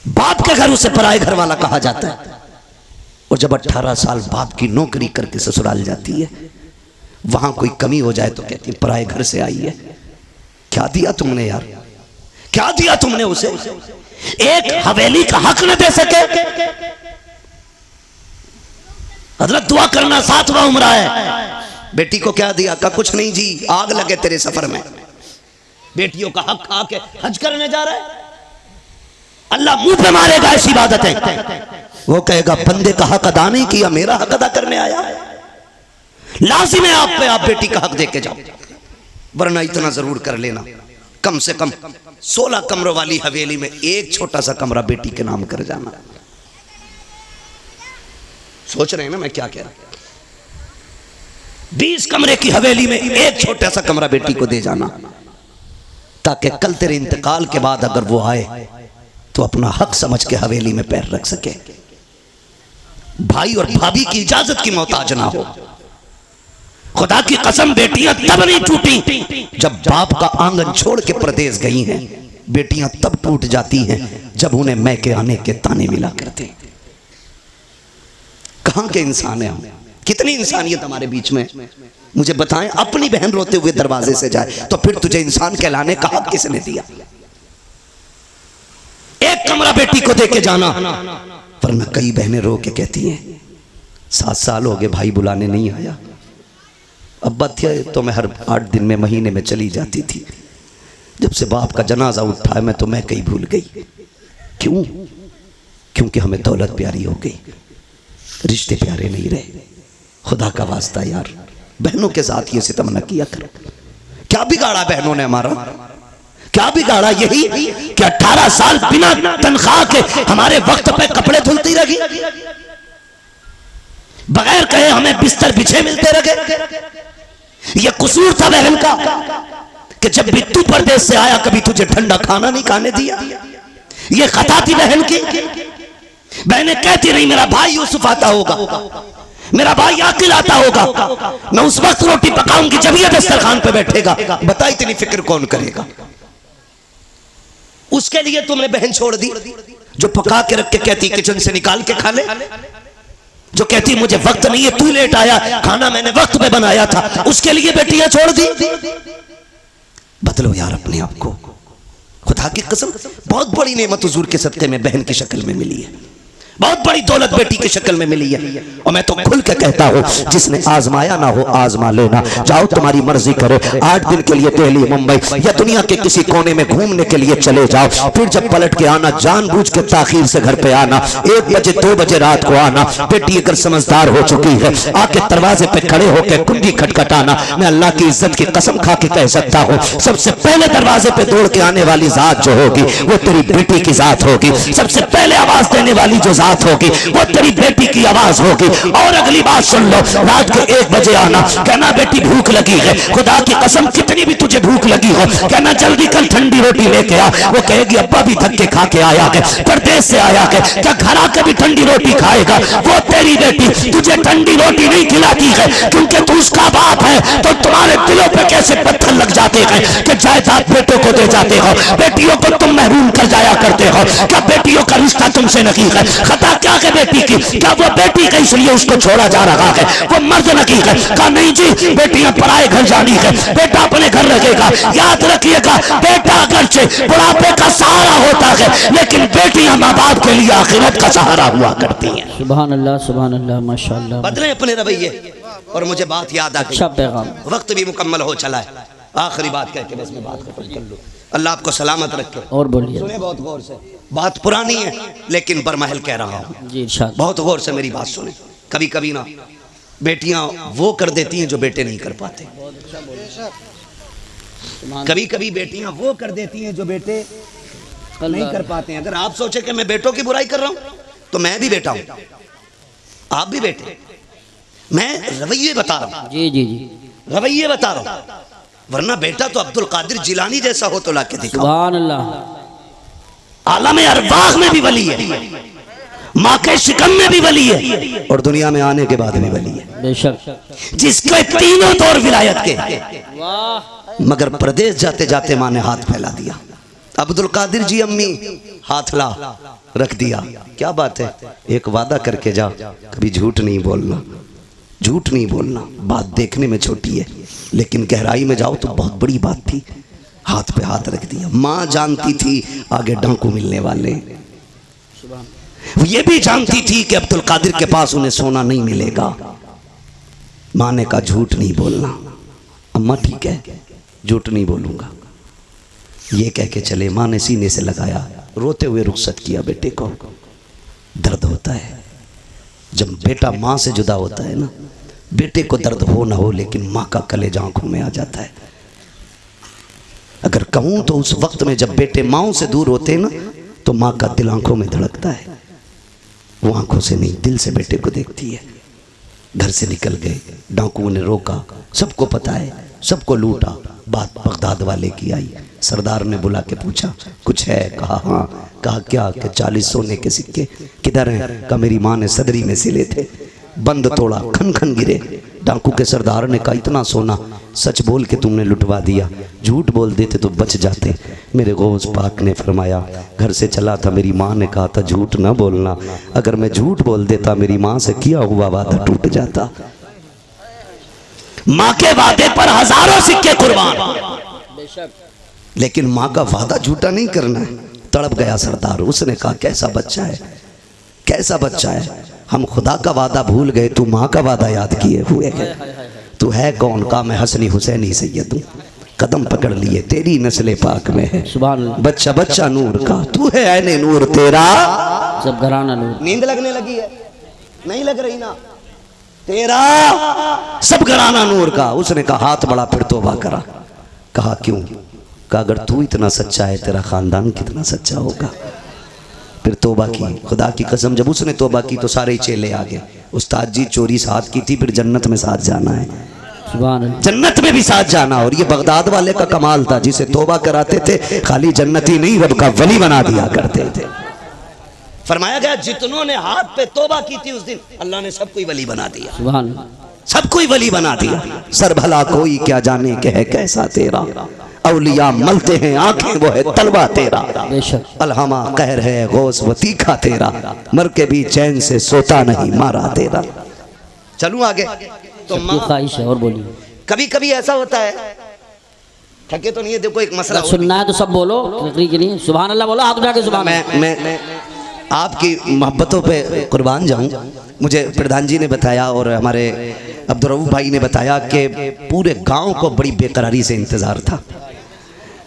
باپ کے گھر اسے پرائے گھر والا کہا جاتا ہے، اور جب 18 سال باپ کی نوکری کر کے سسرال جاتی ہے، وہاں کوئی کمی ہو جائے تو کہتی پرائے گھر سے آئی ہے۔ کیا دیا تم نے یار، کیا دیا تم نے اسے؟ ایک حویلی کا حق نہ دے سکے۔ حضرت دعا کرنا 7واں عمرہ ہے، بیٹی کو کیا دیا؟ کہا کچھ نہیں جی، آگ لگے تیرے سفر میں۔ بیٹیوں کا حق کھا کے حج کرنے جا رہا ہے، اللہ منہ پہ مارے گا ایسی عبادتیں۔ وہ کہے گا بندے کا حق ادا نہیں کیا، میرا حق ادا کرنے آیا۔ لازم ہے آپ پہ، آپ بیٹی کا حق دے کے جاؤ، ورنہ اتنا ضرور کر لینا، کم سے کم 16 کمروں والی حویلی میں ایک چھوٹا سا کمرہ بیٹی کے نام کر جانا۔ سوچ رہے ہیں نا میں کیا کہہ رہا ہوں؟ 20 کمرے کی حویلی میں ایک چھوٹا سا کمرہ بیٹی کو دے جانا، تاکہ کل تیرے انتقال کے بعد اگر وہ آئے تو اپنا حق سمجھ کے حویلی میں پیر رکھ سکے، بھائی اور بھابھی کی اجازت کی محتاج نہ ہو۔ خدا کی قسم بیٹیاں تب نہیں ٹوٹی جب باپ کا آنگن چھوڑ کے پردیس گئی ہیں، بیٹیاں تب ٹوٹ جاتی ہیں جب انہیں میں کے آنے کے تانے ملا کرتے ہیں۔ کہاں کے انسان ہیں ہم؟ کتنی انسانیت ہمارے بیچ میں؟ مجھے بتائیں، اپنی بہن روتے ہوئے دروازے سے جائے تو پھر تجھے انسان کہلانے کا حق کس نے دیا؟ ایک کمرہ بیٹی کو دے کے جانا، ورنہ کئی بہنیں رو کے کہتی ہیں 7 سال ہو گئے بھائی بلانے نہیں آیا، ابا تھے تو میں ہر 8 دن میں مہینے میں چلی جاتی تھی، جب سے باپ کا جنازہ اٹھا ہے میں تو میں کہیں بھول گئی۔ کیوں؟ کیونکہ ہمیں دولت پیاری ہو گئی، رشتے پیارے نہیں رہے۔ خدا کا واسطہ یار، بہنوں کے ساتھ یہ ستم نہ کیا کرو۔ کیا بگاڑا بہنوں نے ہمارا؟ کیا بگاڑا؟ یہی کہ 18 سال بنا تنخواہ کے ہمارے وقت پہ کپڑے دھلتی رہی، بغیر کہے ہمیں بستر بچھے ملتے رہے۔ یہ قصور تھا بہن کا کہ جب بھی تو پردیس سے آیا کبھی تجھے ٹھنڈا کھانا نہیں کھانے دیا۔ یہ خطا تھی بہن کی۔ بہنیں کہتی رہی میرا بھائی یوسف آتا ہوگا، میرا بھائی عاقل آتا ہوگا، میں اس وقت روٹی پکاؤں گی جب یہ دسترخوان پہ بیٹھے گا۔ بتا اتنی فکر کون کرے گا؟ اس کے لیے تم نے بہن چھوڑ دی جو پکا کے رکھ کے کہتی کچن سے نکال کے کھا لے، جو کہتی مجھے وقت نہیں ہے، تو لیٹ آیا، کھانا میں نے وقت پہ بنایا تھا، اس کے لیے بیٹیاں چھوڑ دی۔ بدلو یار اپنے آپ کو۔ خدا کی قسم بہت بڑی نعمت حضور کے صدقے میں بہن کی شکل میں ملی ہے، بہت بڑی دولت بیٹی کی شکل میں ملی ہے۔ اور میں تو کھل کے کہتا ہوں جس نے آزمایا نہ ہو آزما لینا۔ جاؤ تمہاری مرضی کرو، 8 دن کے لیے دہلی ممبئی یا دنیا کے کسی کونے میں گھومنے کے لیے چلے جاؤ، پھر جب پلٹ کے آنا جان بوجھ کے تاخیر سے گھر پہ آنا، 1 بجے 2 بجے رات کو آنا۔ بیٹی اگر سمجھدار ہو چکی ہے آ کے دروازے پہ کھڑے ہو کے کنڈی کھٹکھٹانا۔ میں اللہ کی عزت کی قسم کھا کے کہہ سکتا ہوں سب سے پہلے دروازے پہ دوڑ کے آنے والی ذات جو ہوگی وہ تیری بیٹی کی ذات ہوگی، سب سے پہلے آواز دینے والی جو ذات ہوگی وہ تیری بیٹی کی آواز ہوگی۔ اور اگلی بات سن لو، رات کے 1 بجے آنا، کہنا بیٹی بھوک لگی ہے، خدا کی قسم کتنی بھی تجھے بھوک لگی ہو کہنا جلدی کل ٹھنڈی روٹی لے کے آ۔ وہ کہے گی ابا بھی دھکے کھا کے آیا ہے، پردیس سے آیا ہے، کیا گھر آ کے بھی ٹھنڈی روٹی کھائے گا؟ وہ تیری بیٹی تجھے ٹھنڈی روٹی نہیں کھلاتی ہے کیونکہ تو اس کا باپ ہے، تو تمہارے دلوں پہ کیسے پتھر لگ جاتے ہیں کہ جائیداد بیٹوں کو دے جاتے ہو، بیٹیوں کو تم محروم کر جایا کرتے ہو۔ کیا بیٹیوں کا رشتہ تم سے نہیں ہے؟ خطا کیا ہے بیٹی کی؟ کیا وہ بیٹی کہ اس لیے اس کو چھوڑا جا رہا ہے؟ وہ مرد نہیں ہے؟ کہا نہیں جی، بیٹیاں پرائے گھر جانی ہے، بیٹا اپنے گھر رکھے گا۔ یاد رکھیے گا بیٹا اگرچہ بڑھاپے کا سہارا ہوتا ہے لیکن بیٹیاں ماں باپ کے لیے آخرت کا سہارا ہوا کرتی ہیں۔ سبحان اللہ سبحان اللہ ماشاءاللہ۔ بدلیں اپنے رویے۔ اور مجھے بات یاد آ اچھا پیغام، وقت بھی مکمل ہو چلا ہے، آخری بات کہہ کے بس میں بات ختم کر لوں۔ اللہ آپ کو سلامت رکھے۔ اور بولیے۔ سنیں بہت غور سے، بات پرانی ہے لیکن برمحل کہہ رہا ہوں، جی ارشاد۔ بہت غور سے میری بات سنیں۔ کبھی کبھی نا بیٹیاں وہ کر دیتی ہیں جو بیٹے نہیں کر پاتے، کبھی کبھی بیٹیاں وہ کر دیتی ہیں جو بیٹے نہیں کر پاتے ہیں۔ اگر آپ سوچیں کہ میں بیٹوں کی برائی کر رہا ہوں تو میں بھی بیٹا ہوں، آپ بھی بیٹے، میں رویے بتا رہا ہوں، جی جی جی رویے بتا رہا ہوں، ورنہ بیٹا تو عبد القادر جیلانی جیسا ہو تو لا کے دکھاؤ۔ سبحان اللہ۔ عالم ارواح میں بھی ولی ہے، ماں کے شکم میں بھی ولی ہے، اور دنیا میں آنے کے بعد بھی ولی ہے، بے شک۔ جس کے تینوں دور ولایت کے، واہ، مگر پردیس جاتے جاتے ماں نے ہاتھ پھیلا دیا۔ عبد القادر جی امی ہاتھ لا رکھ دیا، کیا بات ہے، ایک وعدہ کر کے جا، کبھی جھوٹ نہیں بولنا، جھوٹ نہیں بولنا۔ بات دیکھنے میں چھوٹی ہے لیکن گہرائی میں جاؤ تو بہت بڑی بات تھی۔ ہاتھ پہ ہاتھ رکھ دیا۔ ماں جانتی تھی آگے ڈانکو ملنے والے، وہ یہ بھی جانتی تھی کہ عبد القادر کے پاس انہیں سونا نہیں ملے گا۔ ماں نے کہا جھوٹ نہیں بولنا۔ اماں ٹھیک ہے، جھوٹ نہیں بولوں گا، یہ کہہ کے چلے۔ ماں نے سینے سے لگایا، روتے ہوئے رخصت کیا بیٹے کو۔ درد ہوتا ہے جب بیٹا ماں سے جدا ہوتا ہے نا، بیٹے کو درد ہو نہ ہو لیکن ماں کا کلیجہ آنکھوں میں آ جاتا ہے۔ اگر کہوں تو اس وقت میں جب بیٹے ماں سے دور ہوتے ہیں نا تو ماں کا دل آنکھوں میں دھڑکتا ہے، وہ آنکھوں سے نہیں دل سے بیٹے کو دیکھتی ہے۔ گھر سے نکل گئے، ڈاکوؤں نے روکا، سب کو پتا ہے، سب کو لوٹا۔ بات بغداد والے کی آئی، سردار نے بلا کے پوچھا کچھ ہے؟ کہا ہاں۔ کہا کیا؟ کہ 40 سونے کے سکے۔ کدھر ہیں؟ کہا میری ماں نے صدری میں سلے تھے۔ بند توڑا، کھن کھن گرے۔ ڈاکو کے سردار نے کہا اتنا سونا سچ بول کے تم نے لٹوا دیا، جھوٹ بول دیتے تو بچ جاتے۔ میرے غوث پاک نے فرمایا گھر سے چلا تھا، میری ماں نے کہا تھا جھوٹ نہ بولنا، اگر میں جھوٹ بول دیتا میری ماں سے کیا ہوا وعدہ ٹوٹ جاتا۔ ماں کے وعدے پر ہزاروں سکے قربان، لیکن ماں کا وعدہ جھوٹا نہیں کرنا ہے۔ تڑپ گیا سردار، اس نے کہا کیسا بچہ ہے، کیسا بچہ ہے، ہم خدا کا وعدہ بھول گئے، تو ماں کا وعدہ یاد کیے ہوئے گئے۔ تو ہے کون؟ کہا میں حسنی حسینی سید ہوں، قدم پکڑ لیے تیری نسل پاک میں ہے، سبحان اللہ، بچہ بچہ نور کا، تو ہے عین نور تیرا سب گھرانہ نور۔ نیند لگنے لگی ہے؟ نہیں لگ رہی نا؟ تیرا سب گھرانہ نور کا۔ اس نے کہا ہاتھ بڑا، پھر توبہ کرا۔ کہا کیوں؟ کہا اگر تو اتنا سچا ہے تیرا خاندان کتنا سچا ہوگا۔ پھر توبہ کی، خدا کی قسم جب اس نے توبہ کی تو سارے چیلے آگے۔ استاد جی چوری ساتھ کی تھی، پھر جنت میں ساتھ جانا ہے، سبحان اللہ، جنت میں بھی ساتھ جانا۔ اور یہ بغداد والے کا کمال تھا، جسے توبہ کراتے تھے خالی جنتی نہیں رب کا ولی بنا دیا کرتے تھے۔ فرمایا گیا جتنوں نے ہاتھ پہ توبہ کی تھی اس دن اللہ نے سب کوئی ولی بنا دیا، سبحان اللہ، سب کوئی ولی بنا دیا۔ سر بھلا کوئی کیا جانے کہ ہے کیسا تیرا، اولیاء ملتے ہیں آنکھیں وہ ہے طلبہ تیرا، بے شک، الہما قہر ہے غوث و تیکھا تیرا، مر کے بھی چین سے سوتا نہیں مارا تیرا۔ چلوں آگے تو سب کی خواہش ہے، اور بولیے، کبھی کبھی ایسا ہوتا ہے، تھکے تو نہیں ہے، دیکھو ایک مسئلہ اگر سننا ہے تو سب بولو، تقریر کے لیے سبحان اللہ بولو، ہاتھ اٹھا کے سبحان اللہ۔ میں آپ کی محبتوں پہ قربان جاؤں۔ مجھے پردھان جی نے بتایا اور ہمارے عبدالرؤف بھائی نے بتایا کہ پورے گاؤں کو بڑی بے قراری سے انتظار تھا۔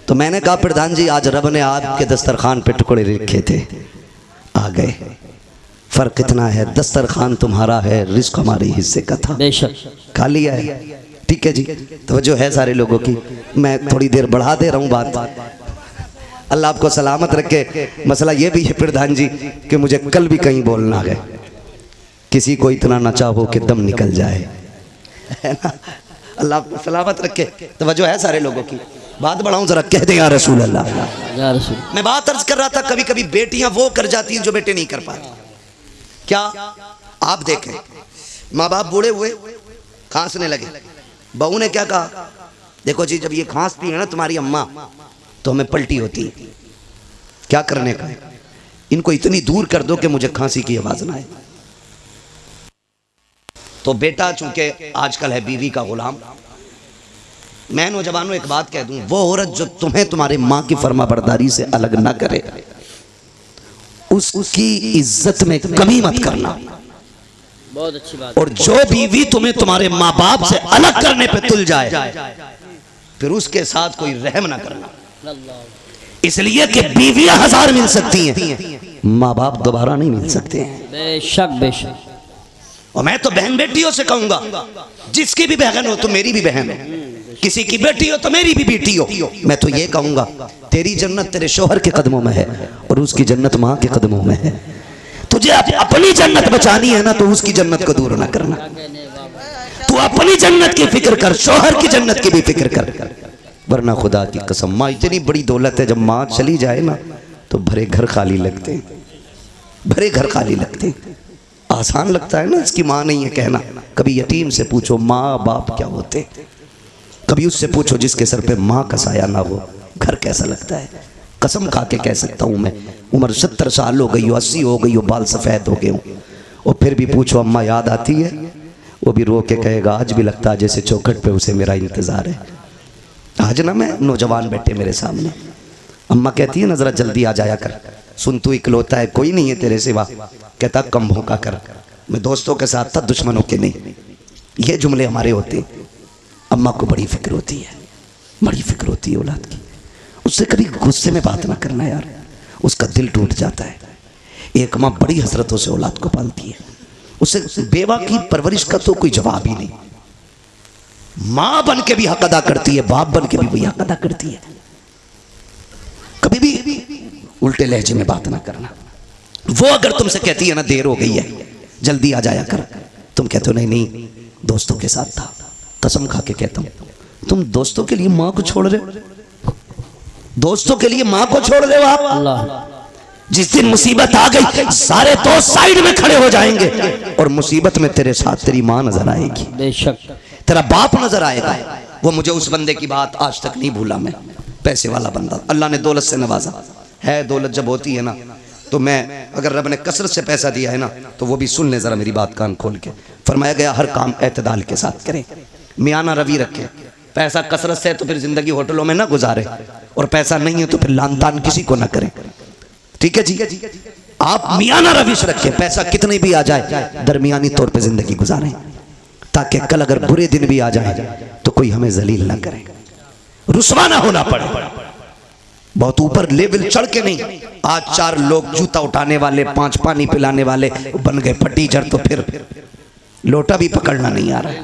تو میں نے کہا پردھان جی آج رب نے آپ کے دسترخوان پہ ٹکڑے رکھے تھے، آ گئے، فرق اتنا ہے دسترخوان تمہارا ہے، رزق ہمارے حصے کا تھا، بے شک، کھا لیا ہے، ٹھیک ہے جی۔ توجہ ہے سارے لوگوں کی، میں تھوڑی دیر بڑھا دے رہا ہوں بات، اللہ آپ کو سلامت رکھے۔ مسئلہ یہ بھی ہے پردھان جی کہ مجھے کل بھی کہیں بولنا ہے، کسی کو اتنا نہ چاہو کہ دم نکل جائے، اللہ آپ کو سلامت رکھے۔ توجہ ہے سارے لوگوں کی، بات بڑھاؤں ذرا کہہ دیں یا رسول اللہ۔ یا رسول، میں بات عرض کر رہا تھا کبھی کبھی بیٹیاں وہ کر جاتی ہیں جو بیٹے نہیں کر پاتے۔ کیا آپ دیکھیں، ماں باپ بوڑھے ہوئے، کھانسنے لگے، بہو نے کیا کہا، دیکھو جی جب یہ کھانستی ہے نا تمہاری اماں تو ہمیں پلٹی ہوتی ہے، کیا کرنے کا، ان کو اتنی دور کر دو کہ مجھے کھانسی کی آواز نہ آئے۔ تو بیٹا چونکہ آج کل ہے بیوی کا غلام، میں نوجوانوں ایک بات کہہ دوں، وہ عورت جو تمہیں تمہارے ماں کی فرما برداری سے الگ نہ کرے اس کی عزت میں کمی مت کرنا، بہت اچھی بات، اور جو بیوی تمہیں تمہارے ماں باپ سے الگ کرنے پہ تل جائے پھر اس کے ساتھ کوئی رحم نہ کرنا، اس لیے کہ بیویاں ہزار مل سکتی ہیں، ماں باپ دوبارہ نہیں مل سکتے ہیں۔ بے شک، بے شک، اور میں تو بہن بیٹیوں سے کہوں گا، جس کی بھی بہن ہو تو میری بھی بہن ہو، کسی کی بیٹی ہو تو میری بھی بیٹی ہو، میں تو یہ کہوں گا تیری جنت تیرے شوہر کے قدموں میں ہے اور اس کی جنت ماں کے قدموں میں ہے۔ تجھے اپنی جنت بچانی ہے نا تو اس کی جنت کو دور نہ کرنا، تو اپنی جنت کی فکر کر، شوہر کی جنت کی بھی فکر کر، ورنہ خدا کی قسم ماں اتنی بڑی دولت ہے، جب ماں چلی جائے نا تو بھرے گھر خالی لگتے ہیں، بھرے گھر خالی لگتے ہیں۔ آسان لگتا ہے نا اس کی ماں نہیں ہے کہنا، کبھی یتیم سے پوچھو ماں باپ کیا ہوتے، کبھی اس سے پوچھو جس کے سر پہ ماں کا سایہ نہ ہو، گھر کیسا لگتا ہے، قسم کھا کے کہہ سکتا ہوں میں، عمر 70 سال ہو گئی ہو، 80 ہو گئی ہو، بال سفید ہو گئے ہوں، اور پھر بھی پوچھو اماں یاد آتی ہے، وہ بھی رو کے کہے گا آج بھی لگتا ہے جیسے چوکھٹ پہ اسے میرا انتظار ہے۔ آج نا میں نوجوان بیٹے میرے سامنے، اماں کہتی ہے نا ذرا جلدی آ جایا کر، سن تو اکلوتا ہے کوئی نہیں ہے تیرے سوا، کہتا کم بھونکا کر، میں دوستوں کے ساتھ تھا دشمنوں کے نہیں۔ یہ جملے ہمارے ہوتے ہیں۔ اماں کو بڑی فکر ہوتی ہے، بڑی فکر ہوتی ہے اولاد کی، اس سے کبھی غصے میں بات نہ کرنا یار، اس کا دل ٹوٹ جاتا ہے۔ ایک ماں بڑی حسرتوں سے اولاد کو پالتی ہے، اسے بیوہ کی پرورش کا تو کوئی جواب ہی نہیں، ماں بن کے بھی حق ادا کرتی ہے، باپ بن کے بھی وہی حق ادا کرتی ہے۔ کبھی بھی الٹے لہجے میں بات نہ کرنا۔ وہ اگر تم سے کہتی ہے نا دیر ہو گئی ہے جلدی آ جایا کر، تم کہتے ہو نہیں دوستوں کے ساتھ تھا، قسم کھا کے کہتا ہوں تم دوستوں کے لیے ماں کو چھوڑ رہے ہو، دوستوں کے لیے ماں کو چھوڑ رہے ہو آپ۔ اللہ جس دن مصیبت آ گئی سارے دوست سائیڈ میں کھڑے ہو جائیں گے، اور مصیبت میں تیرے ساتھ تیری ماں نظر آئے گی، بے شک، تیرا باپ نظر آئے گا۔ وہ مجھے اس بندے کی بات آج تک نہیں بھولا، میں پیسے والا بندہ، اللہ نے دولت سے نوازا ہے، دولت جب ہوتی ہے نا تو میں اگر رب نے کثرت سے پیسہ دیا ہے نا تو وہ بھی سن لیں ذرا میری بات کان کھول کے۔ فرمایا گیا ہر کام اعتدال کے ساتھ کریں، میانہ روی رکھیں۔ پیسہ کثرت سے ہے تو پھر زندگی ہوٹلوں میں نہ گزارے، اور پیسہ نہیں ہے تو پھر لان تان کسی کو نہ کریں، ٹھیک ہے جی؟ آپ میانہ رویش رکھیں، پیسہ کتنے بھی آ جائے درمیانی طور پہ زندگی گزاریں، تاکہ کل اگر برے دن بھی آ جائے تو کوئی ہمیں ذلیل نہ کرے، رسوا نہ ہونا پڑے۔ بہت اوپر لیول چڑھ کے نہیں، آج 4 لوگ جوتا اٹھانے والے، 5 پانی پلانے والے بن گئے پٹی جڑ، تو پھر لوٹا بھی پکڑنا نہیں آ رہا ہے۔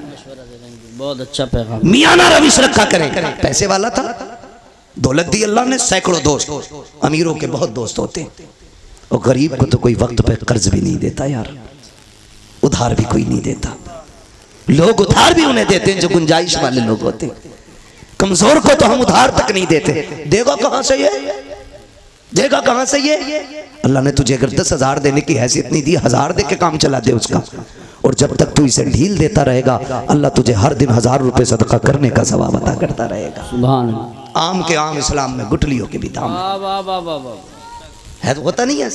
بہت اچھا پیغام۔ میانہ رویش رکھا کریں۔ پیسے والا تھا، دولت دی اللہ نے، سینکڑوں دوست، امیروں کے بہت دوست ہوتے ہیں، اور غریب کو تو کوئی وقت پہ قرض بھی نہیں دیتا یار، ادھار بھی کوئی نہیں دیتا۔ لوگ ادھار بھی انہیں دیتے ہیں جو گنجائش والے لوگ ہوتے ہیں، کمزور کو تو ہم ادھار تک نہیں دیتے۔ دے گا کہاں سے یہ، دے گا کہاں سے یہ؟ اللہ نے تجھے اگر 10,000 دینے کی حیثیت نہیں دی، 1000 دے کے کام چلا دے اس کا، اور جب تک تو اسے ڈھیل دیتا رہے گا اللہ تجھے ہر دن 1000 روپے صدقہ کرنے کا ثواب عطا کرتا رہے گا۔ سبحان اللہ۔ عام کے عام اسلام میں گٹلیوں کے بھی دام واہ واہ واہ واہ واہ۔ ہے، تو ہوتا نہیں ہے۔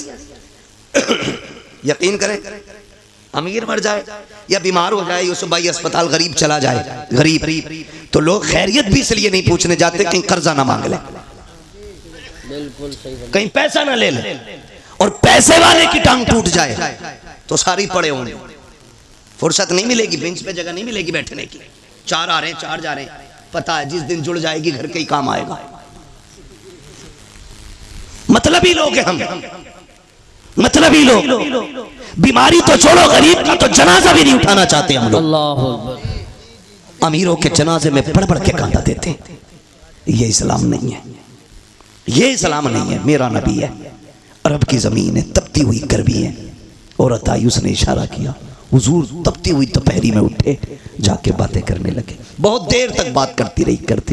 یقین کریں، امیر مر جائے یا بیمار ہو جائے، یوسف بھائی اسپتال، غریب چلا جائے، غریب، تو لوگ خیریت بھی اس لیے نہیں پوچھنے جاتے کہیں قرضہ نہ مانگ لے، بالکل صحیح، کہیں پیسہ نہ لے لے، اور پیسے والے کی ٹانگ ٹوٹ جائے تو ساری پڑے ہوں گے، فرصت نہیں ملے گی، بینچ پہ جگہ نہیں ملے گی بیٹھنے کی، 4 آ رہے ہیں 4 جا رہے ہیں، پتہ ہے جس دن جڑ جائے گی گھر کے ہی کام آئے گا۔ مطلبی لوگ ہیں ہم، مطلبی لوگ، بیماری تو چھوڑو غریب کا تو جنازہ بھی نہیں اٹھانا چاہتے ہم لوگ، اللہ اکبر۔ امیروں کے جنازے میں بڑھ بڑھ کے کاندھا دیتے ہیں۔ یہ اسلام نہیں ہے، یہ اسلام نہیں ہے۔ میرا نبی ہے، عرب کی زمین ہے، تپتی ہوئی گرمی ہے، عورت آئی اس نے اشارہ کیا، حضور تپتی ہوئی دوپہری میں اٹھے، جا کے باتیں کرنے لگے، بہت دیر تک بات کرتی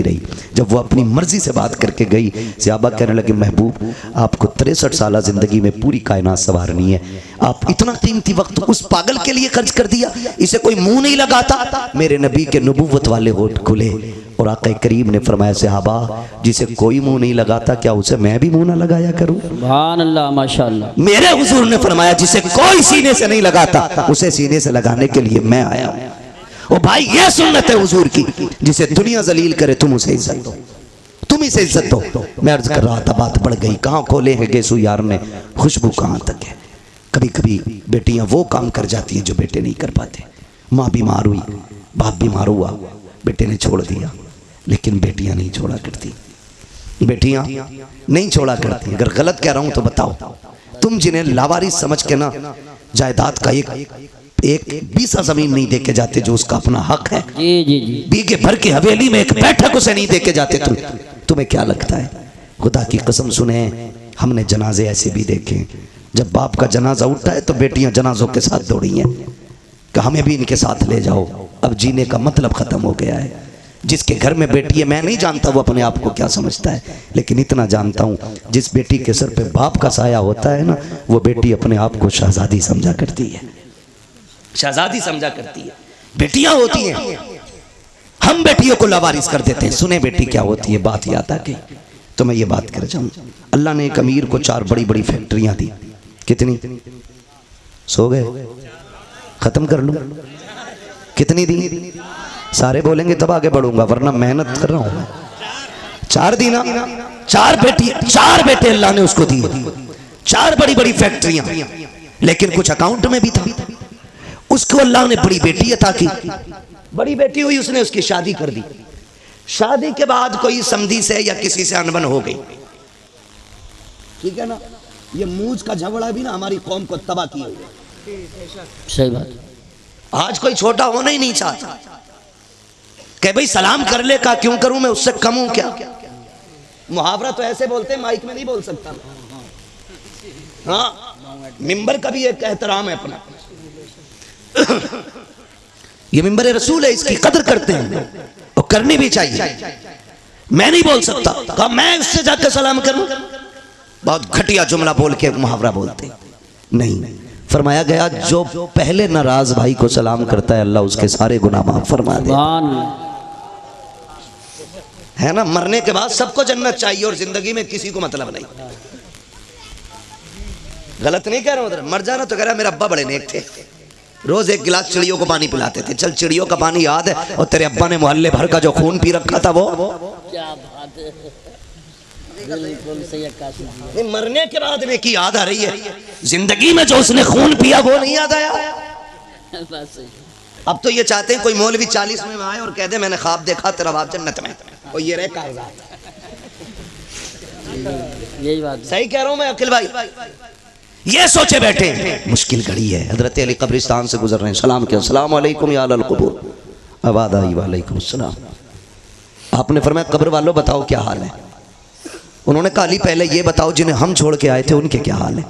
رہی۔ جب وہ اپنی مرضی سے بات کر کے گئی، صحابہ کہنے لگے محبوب آپ کو 63 سالہ زندگی میں پوری کائنات سنوارنی ہے، آپ اتنا قیمتی وقت اس پاگل کے لیے خرچ کر دیا، اسے کوئی منہ نہیں لگاتا۔ میرے نبی کے نبوت والے ہونٹ کھلے، اور آقا کریم نے فرمایا صحابہ جسے کوئی منہ نہیں لگاتا کیا اسے میں بھی منہ نہ لگایا کروں؟ سبحان اللہ، ماشاءاللہ۔ میرے حضور نے فرمایا جسے کوئی سینے سے نہیں لگاتا اسے سینے سے لگانے کے لیے میں آیا ہوں۔ او بھائی یہ سنت ہے حضور کی، جسے دنیا ذلیل کرے تم اسے عزت دو، تم اسے عزت دو۔ میں عرض کر رہا تھا بات بڑھ گئی، کہاں کھولے ہیں گیسو یار نے، خوشبو کہاں تک ہے۔ کبھی کبھی بیٹیاں وہ کام کر جاتی ہیں جو بیٹے نہیں کر پاتے۔ ماں بیمار ہوئی، باپ بیمار ہوا، بیٹے نے چھوڑ دیا، لیکن بیٹیاں نہیں چھوڑا کرتی، بیٹیاں نہیں چھوڑا کرتی۔ اگر غلط کہہ رہا ہوں تو بتاؤ، تم جنہیں لاوارث سمجھ کے نا جائیداد کا ایک بیسا زمین نہیں دے کے جاتے جو اس کا اپنا حق ہے، جی بیگے بھر کے حویلی میں ایک بیٹھک اسے نہیں دے کے جاتے، تمہیں کیا لگتا ہے؟ خدا کی قسم سنیں، ہم نے جنازے ایسے بھی دیکھے، جب باپ کا جنازہ اٹھتا ہے تو بیٹیاں جنازوں کے ساتھ دوڑی ہیں کہ ہمیں بھی ان کے ساتھ لے جاؤ۔ اب جینے کا مطلب ختم ہو گیا ہے۔ جس کے گھر میں بیٹی ہے، میں نہیں جانتا وہ اپنے آپ کو کیا سمجھتا ہے، لیکن اتنا جانتا ہوں جس بیٹی کے سر پہ باپ کا سایہ ہوتا ہے نا، وہ بیٹی اپنے آپ کو شہزادی سمجھا کرتی ہے، شہزادی سمجھا کرتی ہے۔ بیٹیاں ہوتی ہیں، ہم بیٹیوں کو لاوارث کر دیتے ہیں۔ سنیں بیٹی کیا ہوتی ہے، بات یاد آ گئی تو میں یہ بات کر جاؤں۔ اللہ نے ایک امیر کو 4 بڑی بڑی فیکٹریاں دی. کتنی؟ سو گئے؟ ختم کر لوں؟ کتنی دی؟ سارے بولیں گے تب آگے بڑھوں گا ورنہ محنت کر رہا ہوں. 4 دی نا؟ 4 بیٹے اللہ نے اس کو دیے, 4 بڑی بڑی فیکٹریاں, لیکن کچھ اکاؤنٹ میں بھی تھا. اس کو اللہ نے بڑی بیٹی عطا کی. بڑی بیٹی ہوئی, اس نے اس کی شادی کر دی. شادی کے بعد کوئی سمدھی سے یا کسی سے انبن ہو گئی. ٹھیک ہے نا, یہ موج کا جھگڑا بھی نا ہماری قوم کو تباہ کیے ہوئے. صحیح بات. آج کوئی چھوٹا ہونا ہی نہیں چاہتا کہ بھئی سلام کر لے کا کیوں کروں, میں اس سے کم ہوں کیا. محاورہ تو ایسے بولتے ہیں, مائک میں نہیں بول سکتا. ہاں, ممبر کا بھی ایک احترام ہے اپنا. یہ ممبر رسول ہے, اس کی قدر کرتے ہیں اور کرنی بھی چاہیے. میں نہیں بول سکتا, کہا میں اس سے جا کے سلام کروں. بہت گھٹیا جملہ بول کے محاورہ بولتے نہیں. فرمایا گیا جو پہلے ناراض بھائی کو سلام کرتا ہے اللہ اس کے سارے گناہ معاف فرما دے. ہے نا, مرنے کے بعد سب کو جنت چاہیے اور زندگی میں کسی کو مطلب نہیں. غلط نہیں کہہ رہا ہوں, ادھر مر جانا تو کہہ رہا میرا ابا بڑے نیک تھے, روز 1 گلاس چڑیوں کو پانی پلاتے تھے. چل چڑیوں کا پانی یاد ہے, اور تیرے ابا نے محلے بھر کا جو خون پی رکھا تھا وہ کیا بات ہے, بالکل صحیح عکاسی. مرنے کے بعد نیکی یاد آ رہی ہے, زندگی میں جو اس نے خون پیا وہ نہیں یاد آیا. اب تو یہ چاہتے ہیں کوئی مولوی 40 میں آئے اور کہہ دے میں نے خواب دیکھا تیرا باپ جنت میں, اور یہ رہے کاغذات. یہی بات صحیح کہہ رہا ہوں میں عقل بھائی. یہ سوچے بیٹھے ہیں مشکل گھڑی ہے. حضرت علی قبرستان سے گزر رہے ہیں, سلام کیا, السلام علیکم یا اہل القبور. آواز آئی وعلیکم السلام. آپ نے فرمایا قبر والوں بتاؤ کیا حال ہے. انہوں نے کہا علی پہلے یہ بتاؤ جنہیں ہم چھوڑ کے آئے تھے ان کے کیا حال ہے.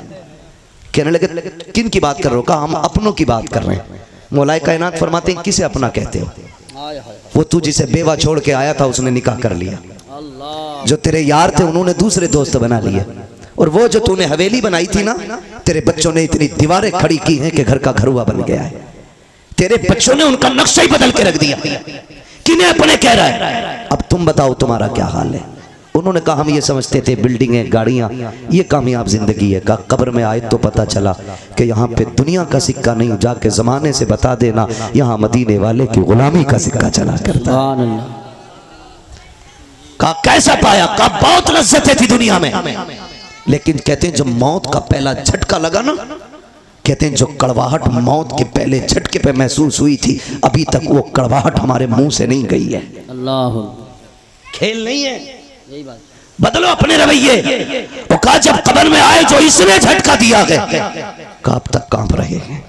کہنے لگے کن کی بات کر رہے ہو, کہا ہم اپنوں کی بات کر رہے ہیں. مولا کائنات فرماتے ہیں کسے اپنا کہتے ہو. وہ تو جسے بیوہ چھوڑ کے آیا تھا اس نے نکاح کر لیا. جو تیرے یار تھے انہوں نے دوسرے دوست بنا لیے, اور وہ جو تو نے حویلی بنائی تھی نا, تیرے بچوں نے اتنی دیواریں کھڑی کی ہیں کہ گھر کا گھروا بن گیا ہے. تیرے بچوں نے ان کا نقشہ ہی بدل کے رکھ دیا. کنہیں اپنے کہہ رہا ہے, اب تم بتاؤ تمہارا کیا حال ہے. انہوں نے کہا ہم یہ سمجھتے تھے بلڈنگیں گاڑیاں یہ کامیاب زندگی ہے. کہا قبر میں آئے تو پتا چلا کہ یہاں پہ دنیا کا سکہ نہیں, جا کے زمانے سے بتا دینا یہاں مدینے والے کی غلامی کا سکہ چلا کرتا. کہا کیسا پایا, کہا بہت لذتیں تھی دنیا میں, لیکن کہتے ہیں جب موت کا پہلا جھٹکا لگا نا, کہتے ہیں جو کڑواہٹ موت کے پہلے جھٹکے پہ محسوس ہوئی تھی ابھی تک وہ کڑواہٹ ہمارے منہ سے نہیں گئی ہے. اللہ, کھیل نہیں ہے. بدلو اپنے رویے. وہ کہا جب قبر میں آئے جو اس نے جھٹکا دیا گیا, کہا اب تک کانپ رہے ہیں,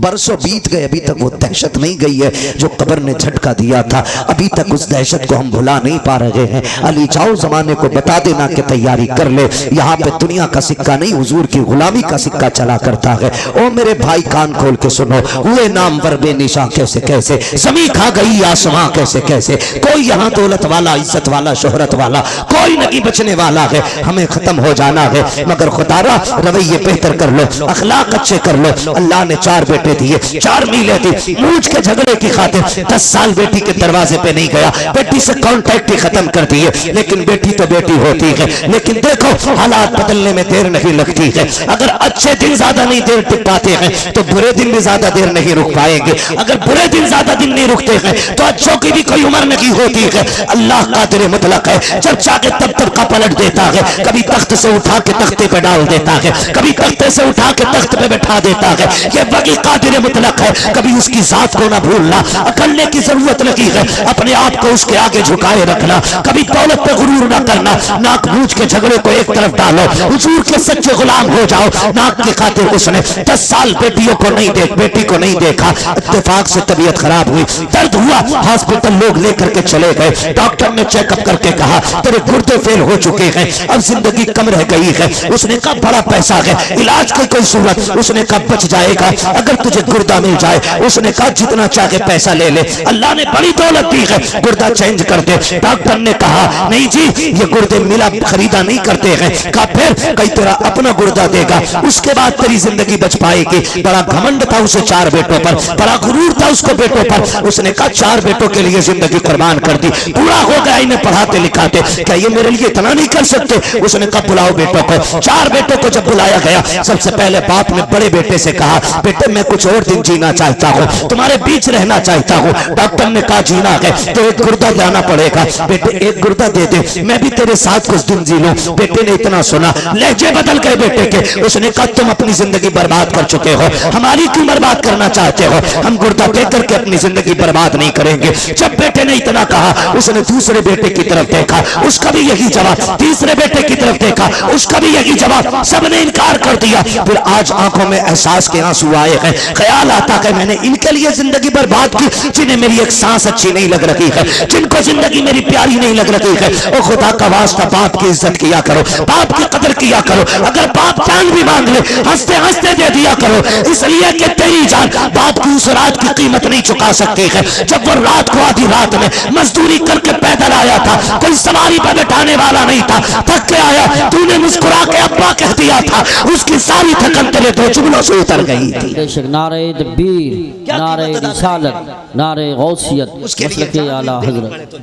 برسوں بیت گئے ابھی تک وہ دہشت نہیں گئی ہے جو قبر نے جھٹکا دیا تھا. ابھی تک اس دہشت کو ہم بھلا نہیں پا رہے ہیں. علی جاؤ زمانے کو بتا دینا کہ تیاری کر لے, یہاں پہ دنیا کا سکہ نہیں حضور کی غلامی کا سکہ چلا کرتا ہے. او میرے بھائی کان کھول کے سنو, ہوئے نامور بے نشاں کیسے کیسے, زمین کھا گئی آسماں کیسے کیسے. کوئی یہاں دولت والا عزت والا شہرت والا کوئی نہیں بچنے والا ہے, ہمیں ختم ہو جانا ہے. مگر خدا را رویے بہتر کر لو, اخلاق اچھے کر لو. اللہ نے 4 بیٹے دیے, 4 میلیں دی. موج کے جھگڑے کی خاطر 10 سال بیٹی کے دروازے پہ نہیں گیا, بیٹی سے کانٹیکٹ ہی ختم کر دیے. لیکن بیٹی تو بیٹی ہوتی ہے. لیکن دیکھو حالات بدلنے میں دیر نہیں لگتی ہے. اگر اچھے دن زیادہ نہیں دیر ٹک پاتے ہیں تو برے دن بھی زیادہ دیر نہیں رک پائیں گے. اگر برے دن زیادہ دن نہیں رکتے ہیں تو اچھوں کی بھی کوئی عمر نہیں ہوتی ہے. اللہ قادر مطلق ہے, جب چاہے تب طبقہ پلٹ دیتا ہے. کبھی تخت سے اٹھا کے تختے پہ ڈال دیتا ہے, کبھی تختے سے اٹھا کے تخت پہ بٹھا دیتا ہے. یہ وہی قادر مطلق ہے, کبھی اس کی ذات کو نہ بھولنا. اکلنے کی ضرورت نہیں ہے, اپنے آپ کو اس کے آگے جھکائے رکھنا. کبھی دولت پہ غرور نہ کرنا, ناک موچ کے جھگڑے کو ایک طرف ڈالو, حضور کے سچے غلام ہو جاؤ. ناک کی خاطر اس نے 10 سال بیٹی کو نہیں دیکھا. اتفاق سے طبیعت خراب ہوئی, درد ہوا, ہاسپٹل لوگ لے کر کے چلے گئے. ڈاکٹر نے چیک اپ کر کے کہا تیرے گردے فیل ہو چکے ہیں, اب زندگی کم رہ گئی ہے. اس نے کہا بڑا پیسہ ہے, علاج کی کوئی صورت, اس نے کہا بچ جائے گا. اگر تجھے گردہ مل جائے. اس نے کہا جتنا چاہے پیسہ لے لے, اللہ نے بڑی دولت دی ہے, گردہ چینج کر دے. ڈاکٹر نے کہا نہیں جی یہ گردے ملا خریدا نہیں کرتے ہیں. کہا پھر کئی تیرا اپنا گردہ دے گا, اس کے بعد تیری زندگی بچ پائے گی. بڑا گھمنڈ تھا اسے 4 بیٹوں پر, بڑا غرور تھا اس کو بیٹوں پر. اس نے کہا 4 بیٹوں کے لیے زندگی قربان کر دی, پورا ہو گیا انہیں پڑھاتے لکھاتے, کیا یہ میرے لیے اتنا نہیں کر سکتے؟ اس نے کہا بلاؤ بیٹوں کو. 4 بیٹوں کو جب بلایا گیا, سب سے پہلے باپ نے بڑے بیٹے سے کہا بیٹے میں کچھ اور دن جینا چاہتا ہوں, تمہارے بیچ رہنا چاہتا ہوں. ڈاکٹر نے کہا جینا ہے تو ایک گردہ لانا پڑے گا. بیٹے ایک گردہ دے دے, میں بھی تیرے ساتھ کچھ دن جی لوں. بیٹے نے اتنا سنا, لہجے بدل گئے بیٹے کے. اس نے کہا تم اپنی زندگی برباد کر چکے ہو, ہماری کیوں برباد کرنا چاہتے ہو؟ ہم گردہ دے کر کے اپنی زندگی برباد نہیں کریں گے. جب بیٹے نے اتنا کہا, اس نے دوسرے بیٹے کی طرف دیکھا, اس کا بھی یہی جواب. تیسرے بیٹے کی طرف دیکھا, اس کا بھی یہی جواب. سب نے انکار کر دیا. پھر آج آنکھوں میں احساس کے آنسو آئے ہیں. خیال آتا کہ میں نے ان کے لیے زندگی برباد کی جنہیں میری ایک سانس اچھی نہیں لگ رہی ہے, جن کو زندگی میری پیاری نہیں لگ رہی ہے. او خدا کا واسطہ باپ کی عزت کیا کرو, باپ کی قدر کیا کرو. اگر باپ جان بھی مانگ لے ہنستے ہنستے دے دیا کرو, اس لیے کہ تیری جان باپ کی اس رات کی قیمت نہیں چکا سکتی ہے. جب وہ رات کو آدھی رات میں مزدوری کر کے پیدل آیا تھا, کوئی سواری پر بٹھانے والا نہیں تھا, تھک کے آیا, تو نے مسکرا کے ابا کہہ دیا تھا, اس کی ساری تھکن تیرے 2 جملوں سے اتر گئی تھی. بے شک نعرہ تکبیر, نعرہ رسالت, نعرہ غوثیت, مسلک اعلیٰ حضرت.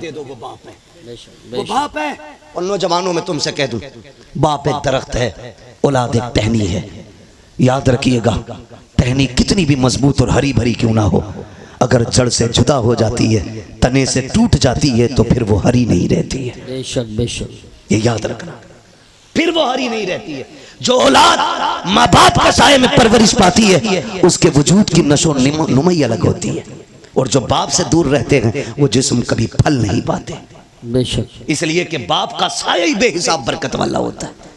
وہ باپ ہے. اور نوجوانوں میں تم سے کہہ دوں, باپ ایک درخت ہے, اولاد ایک ٹہنی ہے. یاد رکھیے گا, ٹہنی کتنی بھی مضبوط اور ہری بھری کیوں نہ ہو, اگر جڑ سے جدا ہو جاتی ہے, تنے سے ٹوٹ جاتی ہے, تو پھر وہ ہری نہیں رہتی ہے. بے شک بے شک, یہ یاد رکھنا, پھر وہ ہری نہیں رہتی ہے. جو اولاد ماں باپ کے سائے میں پرورش پاتی ہے, اس کے وجود کی نشو نمائی الگ ہوتی ہے. اور جو باپ سے دور رہتے ہیں, وہ جسم کبھی پھل نہیں پاتے. بے شک, اس لیے کہ باپ کا سایہ ہی بے حساب برکت والا ہوتا ہے,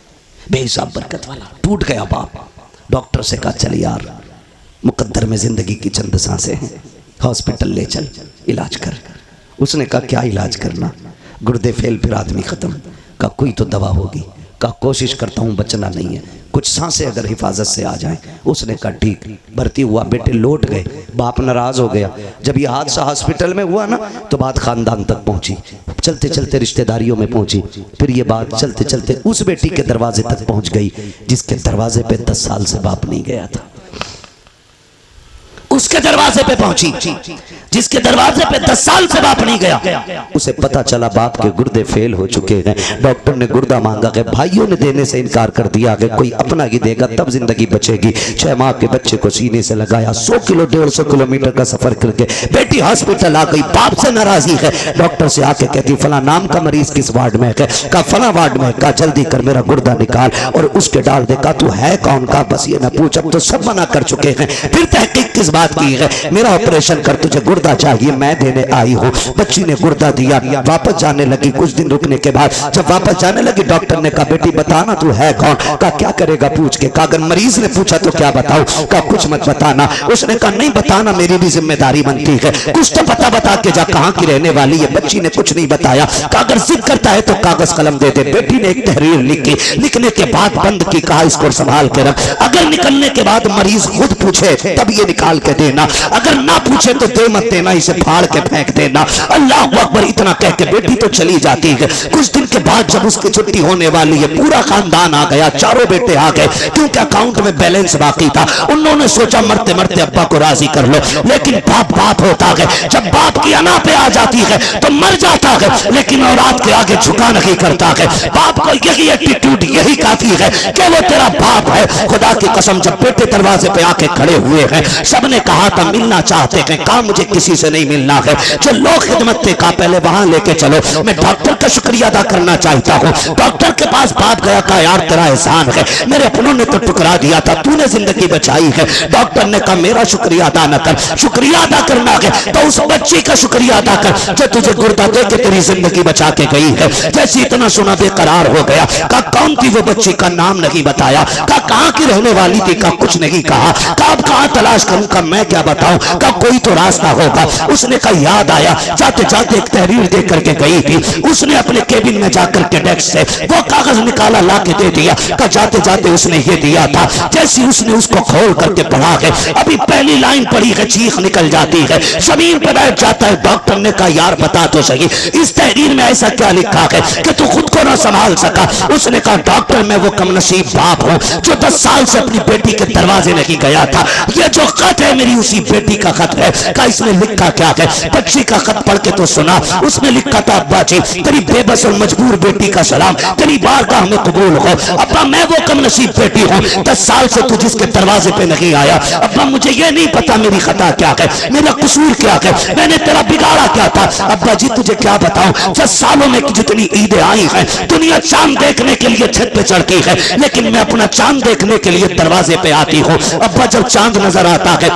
بے حساب برکت والا. ٹوٹ گیا باپ, ڈاکٹر سے کہا چل یار, مقدر میں زندگی کی چند سانسیں ہیں, ہاسپٹل لے چل, علاج کر. اس نے کہا کیا علاج کرنا؟ گردے فیل, پھر آدمی ختم. کہا کوئی تو دوا ہوگی. کہا کوشش کرتا ہوں, بچنا نہیں ہے, کچھ سانسیں اگر حفاظت سے آ جائیں. اس نے کہا ٹھیک. بھرتی ہوا, بیٹے لوٹ گئے. باپ ناراض ہو گیا. جب یہ حادثہ ہاسپٹل میں ہوا نا, تو بات خاندان تک پہنچی, چلتے چلتے رشتہ داریوں میں پہنچی. پھر یہ بات چلتے چلتے اس بیٹی کے دروازے تک پہنچ گئی جس کے دروازے پہ 10 سال سے باپ نہیں گیا تھا. اس کے دروازے پہ پہنچی جس کے دروازے پہ 10 سال سے باپ نہیں گیا. اسے پتا چلا باپ کے گردے فیل ہو چکے ہیں. ڈاکٹر نے گردہ مانگا کہ بھائیوں نے دینے سے انکار کر دیا کہ کوئی اپنا ہی دے گا تب زندگی بچے گی. 6 ماہ کے بچے کو سینے سے لگایا, 100 کلو 150 کلومیٹر کا سفر کر کے بیٹی ہاسپٹل آ گئی. باپ سے ناراضی ہے, ڈاکٹر سے آ کے کہتی فلاں نام کا مریض کس وارڈ میں ہے؟ کہا فلاں وارڈ میں. کہا جلدی کر میرا گردہ نکال اور اس کے ڈال دے. کہا تو ہے کون؟ کا بس یہ نہ پوچھ, اب تو سب منع کر چکے ہیں. پھر تحقیق کس بات کی ہے؟ میرا آپریشن کر, تجھے گردہ چاہیے, میں دینے آئی ہوں. بچی نے گردہ دیا, واپس جانے لگی. کچھ دن رکنے کے بعد جب واپس جانے لگی, ڈاکٹر نے کہا بیٹی بتانا تو ہے کون؟ کہا کیا کرے گا پوچھ کے. کہا اگر مریض نے پوچھا تو کیا بتاؤ؟ کہا کچھ مت بتانا. اس نے کہا نہیں بتانا, میری بھی ذمہ داری بنتی ہے, کچھ تو بتا کے جا کہاں کی رہنے والی ہے. بچی نے کچھ نہیں بتایا. کہا اگر ضد کرتا ہے تو کاغذ قلم دے دے. بیٹی نے ایک تحریر لکھی, لکھنے کے بعد بند کی. کہا اس کو سنبھال کے رکھ, اگر نکلنے کے بعد مریض خود پوچھے تب یہ نکال کے دینا, اگر نہ پوچھے تو دے مت دینا, اسے پھاڑ کے پھینک دینا. اللہ اکبر. اتنا کہہ کے بیٹی تو چلی جاتی ہے. کچھ دن کے بعد جب اس کی چھٹی ہونے والی ہے, پورا خاندان آ گیا, 4 بیٹے آ گئے, کیونکہ اکاؤنٹ میں بیلنس باقی تھا. انہوں نے سوچا مرتے مرتے ابا کو راضی کر لو, لیکن باپ ہوتا ہے. جب باپ کی انا پہ آ جاتی ہے تو مر جاتا ہے, لیکن اولاد کے آگے جھکا نہیں کرتا ہے. باپ کو یہی ایٹیٹیوڈ, یہی کافی ہے کہ وہ تیرا باپ ہے. خدا کی قسم جب بیٹے دروازے پہ آ کے کھڑے ہوئے ہیں, سب نے کہا تھا ملنا چاہتے ہیں. کہا مجھے کسی سے نہیں ملنا ہے. جو لوگ خدمت تھے, کہا پہلے وہاں لے کے چلو, میں ڈاکٹر کا شکریہ ادا کرنا چاہتا ہوں. ڈاکٹر کے پاس باپ گیا. کہا یار تیرا احسان ہے, میرے اپنوں نے تو ٹکرا دیا تھا, تو نے زندگی بچائی ہے. ڈاکٹر نے کہا میرا شکریہ ادا نہ کر, شکریہ ادا کرنا ہے تو اس بچی کا شکریہ ادا کر جو تجھے گردہ دے کے تیری زندگی بچا کے گئی ہے. جیسے اتنا سنا بے قرار ہو گیا. کہا کون تھی وہ بچی؟ کا نام نہیں بتایا. کہا کہاں کی رہنے والی تھی؟ کہا کچھ نہیں کہا. کہا اب کہاں تلاش کروں؟ کہا میں کیا بتاؤں، کہا کوئی تو راستہ ہوگا۔ اس نے کہا یاد آیا، جاتے جاتے ایک تحریر دے کر کے گئی تھی، اس نے اپنے کیبن میں جا کر کے ڈیسک سے وہ کاغذ نکالا، لا کے دے دیا، کہا جاتے جاتے اس نے یہ دیا تھا۔ جیسی اس نے اس کو کھول کر کے پڑھا ہے، ابھی پہلی لائن پڑھی ہے، چیخ نکل جاتی ہے، زمین پہ بیٹھ جاتا ہے۔ ڈاکٹر نے کہا یار بتا تو صحیح، اس تحریر میں ایسا کیا لکھا ہے کہ تو خود کو نہ سنبھال سکا؟ اس نے کہا ڈاکٹر میں وہ کم نصیب باپ ہوں جو 10 سال سے اپنی بیٹی کے دروازے نہیں گیا تھا، یہ جو خط ہے میری اسی بیٹی کا خط ہے۔ کہا اس میں لکھا کیا ہے؟ بچی کا خط پڑھ کے تو سنا، اس میں لکھا تھا ابا جی تیری بے بس اور مجبور بیٹی کا سلام، تیری بارگاہ میں قبول ہو۔ ابا میں وہ کم نصیب بیٹی ہوں 10 سال سے تو جس کے دروازے پہ نہیں آیا، ابا مجھے یہ نہیں پتا میری خطا کیا ہے، میرا قصور کیا ہے، میں نے تیرا بگاڑا کیا تھا۔ ابا جی تجھے کیا بتاؤں، 10 سالوں میں جتنی عیدیں آئی ہیں، دنیا چاند دیکھنے کے لیے چھت پہ چڑھتی ہے، لیکن میں اپنا چاند دیکھنے کے لیے دروازے پہ آتی ہوں۔ ابا جب چاند نظر آتا ہے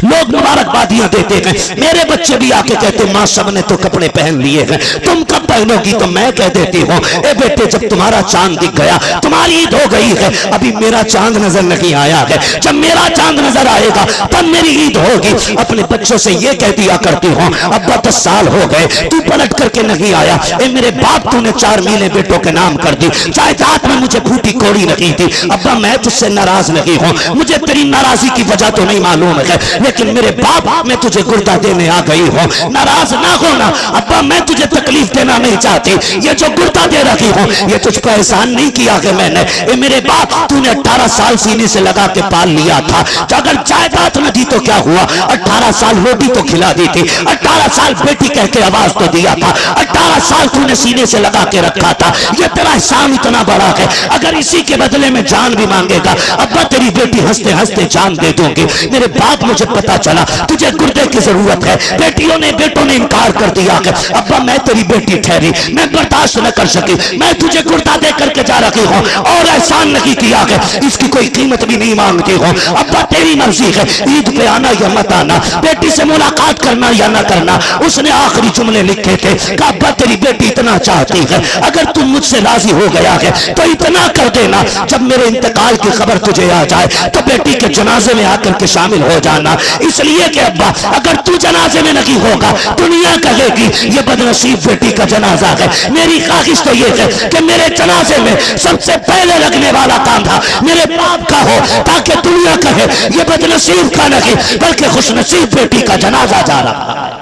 لوگ مبارکبادیاں دیتے ہیں، میرے بچے بھی آ کے کہتے ماں سب نے تو کپڑے پہن لیے ہیں، تم کب پہنو گی؟ تو میں کہہ دیتی ہوں اے بیٹے جب تمہارا چاند دکھ گیا تمہاری عید ہو گئی ہے، ابھی میرا چاند نظر نہیں آیا ہے، جب میرا چاند نظر آئے گا تب میری عید ہوگی۔ اپنے بچوں سے یہ کہہ دیا کرتی ہوں ابا 10 سال ہو گئے تو پلٹ کر کے نہیں آیا، اے میرے باپ تو نے 4 میلیں بیٹوں کے نام کر دی، جائیداد میں مجھے پھوٹی کوڑی نہیں تھی۔ ابا میں تجھ سے ناراض نہیں ہوں، مجھے تیری ناراضی کی وجہ تو نہیں معلوم ہے، لیکن میرے باپ میں تجھے گردہ دینے آ گئی ہوں، ناراض نہ ہونا ابا، میں تجھے تکلیف دینا نہیں چاہتی، یہ جو گردہ دے رکھی ہوں یہ تجھ کو احسان نہیں کیا کہ میں نے، اے میرے باپ تو نے 18 سال سینے سے لگا کے پال لیا تھا، اگر جائیداد نہ دی تو کیا ہوا، 18 سال روٹی تو کھلا دی تھی، 18 سال بیٹی کہہ کے آواز تو دیا تھا، 18 سال تو نے سینے سے لگا کے رکھا تھا، یہ تیرا احسان اتنا بڑا ہے، اگر اسی کے بدلے میں جان بھی مانگے گا ابا تیری بیٹی ہنستے ہنستے جان دے دوں گی۔ میرے باپ مجھے پتا چلا تجھے گردے کی ضرورت ہے، بیٹیوں نے بیٹوں نے انکار کر دیا کہ ابا میں تیری بیٹی ٹھہری، میں برداشت نہ کر سکی، میں تجھے گردہ دے کر کے جا رکھی ہوں اور احسان نہیں کیا کہ اس کی کوئی قیمت بھی نہیں مانگتی ہوں، ابا تیری مرضی ہے، عید پہ آنا یا مت آنا، بیٹی سے ملاقات کرنا یا نہ کرنا۔ اس نے آخری جملے لکھے تھے کہ ابا تیری بیٹی اتنا چاہتی ہے، اگر تم مجھ سے راضی ہو گیا ہے تو اتنا کر دینا جب میرے انتقال کی خبر تجھے آ جائے تو بیٹی کے جنازے میں آ کر کے شامل ہو جانا، اس لیے کہ ابا اگر تو جنازے میں نہیں ہوگا دنیا کہے گی یہ بدنصیب بیٹی کا جنازہ ہے، میری خواہش تو یہ ہے کہ میرے جنازے میں سب سے پہلے لگنے والا کاندھا میرے باپ کا ہو، تاکہ دنیا کہے یہ بدنصیب کا نہیں بلکہ خوش نصیب بیٹی کا جنازہ جا رہا ہے۔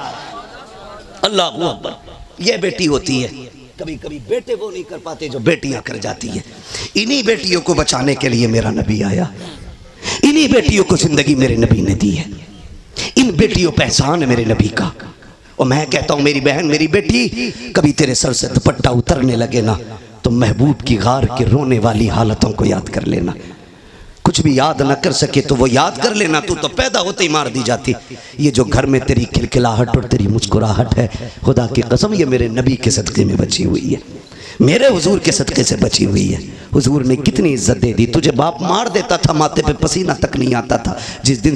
اللہ اکبر، یہ بیٹی ہوتی ہے، کبھی کبھی بیٹے وہ نہیں کر پاتے جو بیٹیاں کر جاتی ہیں۔ انہی بیٹیوں کو بچانے کے لیے میرا نبی آیا، انہی بیٹیوں کو زندگی میرے نبی نے دی ہے، ان بیٹیوں پہ احسان ہے میرے نبی کا۔ اور میں کہتا ہوں میری بہن میری بیٹی کبھی تیرے سر سے دوپٹہ اترنے لگے نا تو محبوب کی غار کے رونے والی حالتوں کو یاد کر لینا، کچھ بھی یاد نہ کر سکے تو وہ یاد کر لینا، تو پیدا ہوتے ہی مار دی جاتی۔ یہ جو گھر میں تیری کھلکھلاہٹ اور تیری مسکراہٹ ہے خدا کی قسم یہ میرے نبی کے صدقے میں بچی ہوئی ہے، میرے حضور کے صدقے سے بچی ہوئی ہے۔ حضور نے کتنی عزت دے دی، تجھے باپ مار دیتا تھا ماتھے پہ پسینہ تک نہیں آتا تھا، جس دن